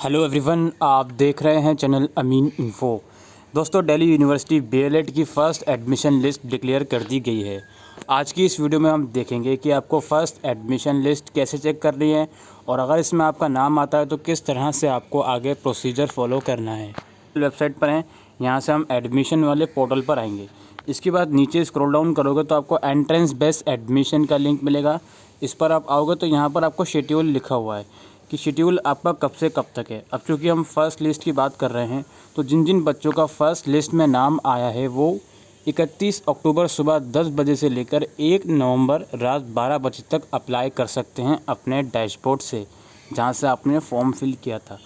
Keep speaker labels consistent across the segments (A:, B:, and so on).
A: Hello everyone, आप देख रहे हैं चैनल अमीन इन्फो। दोस्तों, दिल्ली यूनिवर्सिटी बीएलएड की फ़र्स्ट एडमिशन लिस्ट डिक्लेयर कर दी गई है। आज की इस वीडियो में हम देखेंगे कि आपको फ़र्स्ट एडमिशन लिस्ट कैसे चेक करनी है और अगर इसमें आपका नाम आता है तो किस तरह से आपको आगे प्रोसीजर फॉलो करना है। वेबसाइट पर हैं, यहाँ से हम एडमिशन वाले पोर्टल पर आएंगे। इसके बाद नीचे स्क्रॉल डाउन करोगे तो आपको एंट्रेंस बेस्ड एडमिशन का लिंक मिलेगा। इस पर आप आओगे तो यहाँ पर आपको शेड्यूल लिखा हुआ है कि शेड्यूल आपका कब से कब तक है। अब चूँकि हम फ़र्स्ट लिस्ट की बात कर रहे हैं तो जिन जिन बच्चों का फ़र्स्ट लिस्ट में नाम आया है वो 31 अक्टूबर सुबह 10 बजे से लेकर 1 नवंबर रात 12 बजे तक अप्लाई कर सकते हैं अपने डैशबोर्ड से, जहां से आपने फॉर्म फिल किया था।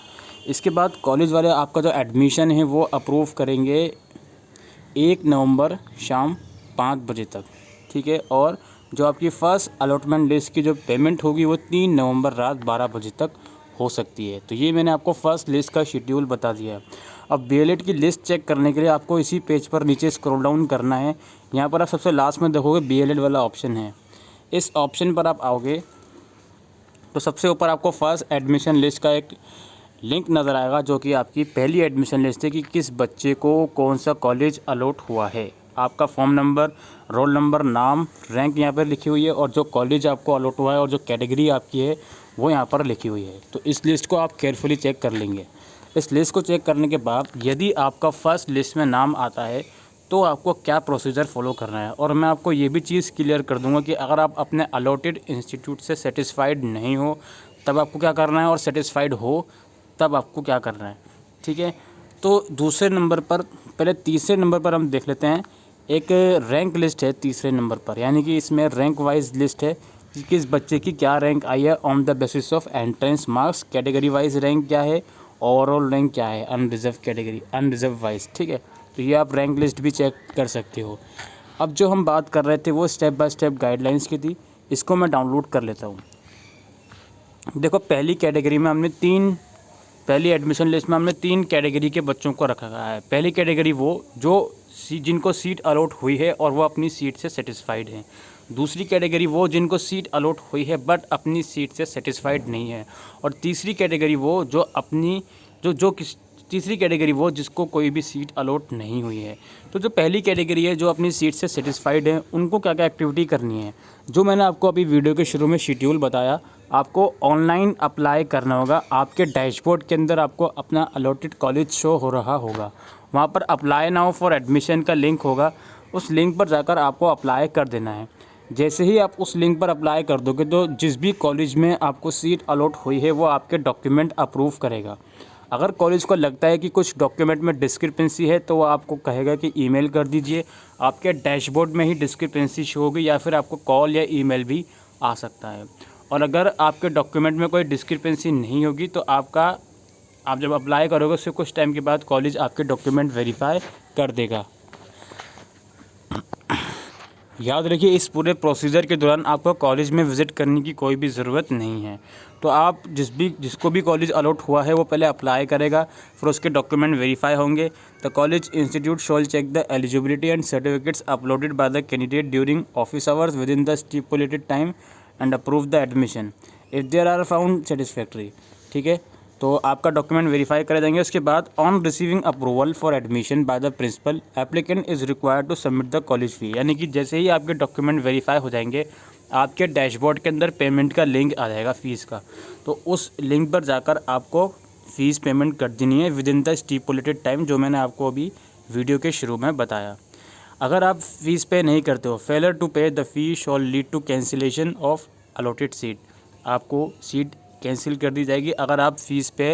A: इसके बाद कॉलेज वाले आपका जो एडमिशन है वो अप्रूव करेंगे 1 नवंबर शाम 5 बजे तक, ठीक है। और जो आपकी फ़र्स्ट अलॉटमेंट लिस्ट की जो पेमेंट होगी वो 3 नवंबर रात 12 बजे तक हो सकती है। तो ये मैंने आपको फ़र्स्ट लिस्ट का शेड्यूल बता दिया है। अब बीएलएड की लिस्ट चेक करने के लिए आपको इसी पेज पर नीचे स्क्रॉल डाउन करना है। यहाँ पर आप सबसे लास्ट में देखोगे बीएलएड वाला ऑप्शन है। इस ऑप्शन पर आप आओगे तो सबसे ऊपर आपको फ़र्स्ट एडमिशन लिस्ट का एक लिंक नज़र आएगा, जो कि आपकी पहली एडमिशन लिस्ट है कि किस बच्चे को कौन सा कॉलेज अलॉट हुआ है। आपका फॉर्म नंबर, रोल नंबर, नाम, रैंक यहाँ पर लिखी हुई है और जो कॉलेज आपको अलॉट हुआ है और जो कैटेगरी आपकी है वो यहाँ पर लिखी हुई है। तो इस लिस्ट को आप केयरफुली चेक कर लेंगे। इस लिस्ट को चेक करने के बाद यदि आपका फ़र्स्ट लिस्ट में नाम आता है तो आपको क्या प्रोसीजर फॉलो करना है। और मैं आपको ये भी चीज़ क्लियर कर दूंगा कि अगर आप अपने अलॉटेड इंस्टीट्यूट से सेटिस्फाइड नहीं हो तब आपको क्या करना है, और सेटिस्फाइड हो तब आपको क्या करना है, ठीक है। तो दूसरे नंबर पर, पहले तीसरे नंबर पर हम देख लेते हैं। एक रैंक लिस्ट है तीसरे नंबर पर, यानी कि इसमें रैंक वाइज लिस्ट है कि किस बच्चे की क्या रैंक आई है on the basis of entrance marks, category wise rank क्या है, ओवरऑल रैंक क्या है, अनरिजर्व कैटेगरी, अनरिजर्व वाइज, ठीक है। तो ये आप रैंक लिस्ट भी चेक कर सकते हो। अब जो हम बात कर रहे थे वो स्टेप बाय स्टेप गाइडलाइंस की थी, इसको मैं डाउनलोड कर लेता हूँ। देखो, पहली कैटेगरी में हमने पहली एडमिशन लिस्ट में हमने 3 कैटेगरी के बच्चों को रखा गया है। पहली कैटेगरी वो जो जिनको सीट अलॉट हुई है और वो अपनी सीट से सेटिस्फाइड हैं। दूसरी कैटेगरी वो जिनको सीट अलॉट हुई है बट अपनी सीट से सेटिस्फाइड नहीं है। और तीसरी कैटेगरी वो जो अपनी तीसरी कैटेगरी वो जिसको कोई भी सीट अलॉट नहीं हुई है। तो जो पहली कैटेगरी है, जो अपनी सीट से सेटिस्फाइड है, उनको क्या क्या एक्टिविटी करनी है, जो मैंने आपको अभी वीडियो के शुरू में शेड्यूल बताया, आपको ऑनलाइन अप्लाई करना होगा। आपके डैशबोर्ड के अंदर आपको अपना अलॉटेड कॉलेज शो हो रहा होगा, वहाँ पर अप्लाई नाउ फॉर एडमिशन का लिंक होगा। उस लिंक पर जाकर आपको अप्लाई कर देना है। जैसे ही आप उस लिंक पर अप्लाई कर दोगे तो जिस भी कॉलेज में आपको सीट अलॉट हुई है वो आपके डॉक्यूमेंट अप्रूव करेगा। अगर कॉलेज को लगता है कि कुछ डॉक्यूमेंट में डिस्क्रिपेंसी है तो वो आपको कहेगा कि ईमेल कर दीजिए। आपके डैशबोर्ड में ही डिस्क्रिपेंसी शो होगी या फिर आपको कॉल या ईमेल भी आ सकता है। और अगर आपके डॉक्यूमेंट में कोई डिस्क्रिपेंसी नहीं होगी तो आप जब अप्लाई करोगे उससे कुछ टाइम के बाद कॉलेज आपके डॉक्यूमेंट वेरीफाई कर देगा। याद रखिए, इस पूरे प्रोसीजर के दौरान आपको कॉलेज में विज़िट करने की कोई भी ज़रूरत नहीं है। तो आप जिसको भी कॉलेज अलॉट हुआ है वो पहले अप्लाई करेगा, फिर उसके डॉक्यूमेंट वेरीफाई होंगे। The college institute shall check the eligibility and certificates uploaded by the candidate during office hours within the stipulated time and approve the admission if there are found satisfactory, ठीक है। तो आपका document verify करे जाएंगे। उसके बाद on receiving approval for admission by the principal applicant is required to submit the college fee, यानी कि जैसे ही आपके डॉक्यूमेंट वेरीफाई हो जाएंगे आपके डैशबोर्ड के अंदर पेमेंट का लिंक आ जाएगा फ़ीस का। तो उस लिंक पर जाकर आपको फ़ीस पेमेंट कर देनी है with in the stipulated time, जो मैंने आपको अभी वीडियो के शुरू में बताया। अगर आप फ़ीस पे नहीं करते हो, failure to pay the fee shall lead to cancellation of allotted seat, आपको सीट कैंसिल कर दी जाएगी अगर आप fees pay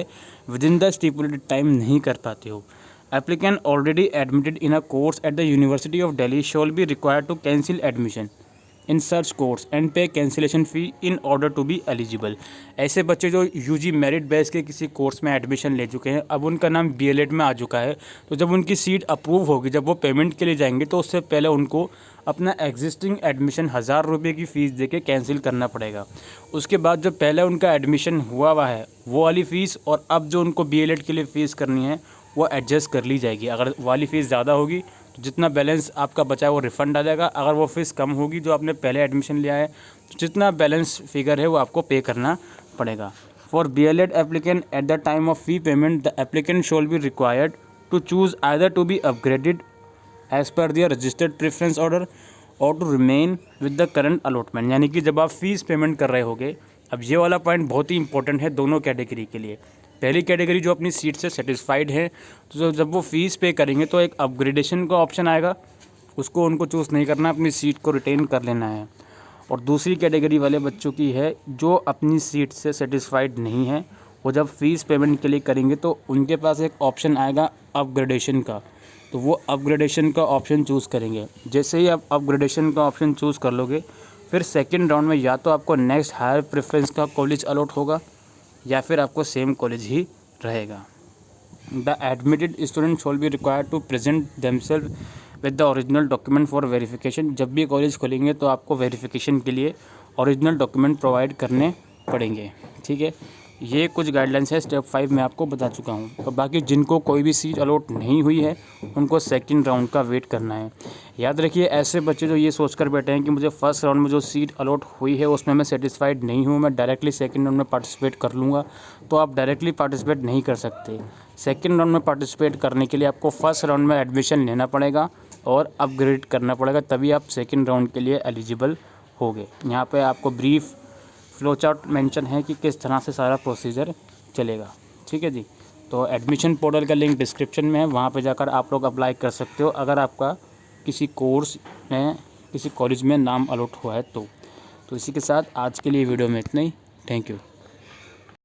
A: within the stipulated time नहीं कर पाते हो। Applicant already admitted in a course at the university of Delhi shall be required to cancel admission in सर्च course and pay cancellation fee in order to be eligible. ऐसे बच्चे जो UG merit base के किसी कोर्स में admission ले चुके हैं, अब उनका नाम बीएलएड में आ चुका है, तो जब उनकी सीट अप्रूव होगी, जब वो पेमेंट के लिए जाएंगे तो उससे पहले उनको अपना एग्जिस्टिंग एडमिशन 1000 रुपये की फ़ीस देके कैंसिल करना पड़ेगा। उसके बाद जो पहले उनका एडमिशन हुआ है वो वाली फ़ीस और अब जो उनको बीएलएड के लिए फ़ीस करनी है वो एडजस्ट कर ली जाएगी। अगर वाली फ़ीस ज़्यादा होगी तो जितना बैलेंस आपका बचा है वो रिफ़ंड आ जाएगा। अगर वो फ़ीस कम होगी जो आपने पहले एडमिशन लिया है तो जितना बैलेंस फिगर है वो आपको पे करना पड़ेगा। For BLED applicant, at the time of fee payment, the applicant shall be required to choose either to be upgraded as per their registered preference order or to remain with the current allotment। यानी कि जब आप fees payment कर रहे होगे, अब ये वाला पॉइंट बहुत ही इंपॉर्टेंट है दोनों कैटेगरी के लिए। पहली कैटेगरी जो अपनी सीट से सेटिस्फाइड है, तो जब वो फीस पे करेंगे तो एक अपग्रेडेशन का ऑप्शन आएगा, उसको उनको चूज़ नहीं करना, अपनी सीट को रिटेन कर लेना है। और दूसरी कैटेगरी वाले बच्चों की है जो अपनी सीट से सेटिस्फाइड नहीं है, वो जब फीस पेमेंट के लिए करेंगे तो उनके पास एक ऑप्शन आएगा अपग्रेडेशन का, तो वो अपग्रेडेशन का ऑप्शन चूज़ करेंगे। जैसे ही आप अपग्रेडेशन का ऑप्शन चूज़ कर लोगे, फिर सेकंड राउंड में या तो आपको नेक्स्ट हायर प्रेफरेंस का कॉलेज अलॉट होगा या फिर आपको सेम कॉलेज ही रहेगा। The admitted student shall be required to present themselves with the original document for verification. जब भी कॉलेज खोलेंगे तो आपको वेरिफिकेशन के लिए ओरिजिनल डॉक्यूमेंट प्रोवाइड करने पड़ेंगे। ठीक है, ये कुछ गाइडलाइंस है, स्टेप 5 में आपको बता चुका हूँ। तो बाकी जिनको कोई भी सीट अलॉट नहीं हुई है उनको सेकंड राउंड का वेट करना है। याद रखिए, ऐसे बच्चे जो ये सोचकर बैठे हैं कि मुझे फर्स्ट राउंड में जो सीट अलॉट हुई है उसमें मैं सेटिस्फाइड नहीं हूँ, मैं डायरेक्टली सेकंड राउंड में पार्टिसिपेट कर लूँगा, तो आप डायरेक्टली पार्टिसिपेट नहीं कर सकते। सेकंड राउंड में पार्टिसिपेट करने के लिए आपको फर्स्ट राउंड में एडमिशन लेना पड़ेगा और अपग्रेड करना पड़ेगा, तभी आप सेकंड राउंड के लिए एलिजिबल होगे। यहाँ पे आपको ब्रीफ फ्लो चार्ट मेंशन है कि किस तरह से सारा प्रोसीजर चलेगा। ठीक है जी, तो एडमिशन पोर्टल का लिंक डिस्क्रिप्शन में है, वहाँ पे जाकर आप लोग अप्लाई कर सकते हो अगर आपका किसी कोर्स में किसी कॉलेज में नाम अलॉट हुआ है तो इसी के साथ आज के लिए वीडियो में इतना ही। Thank you.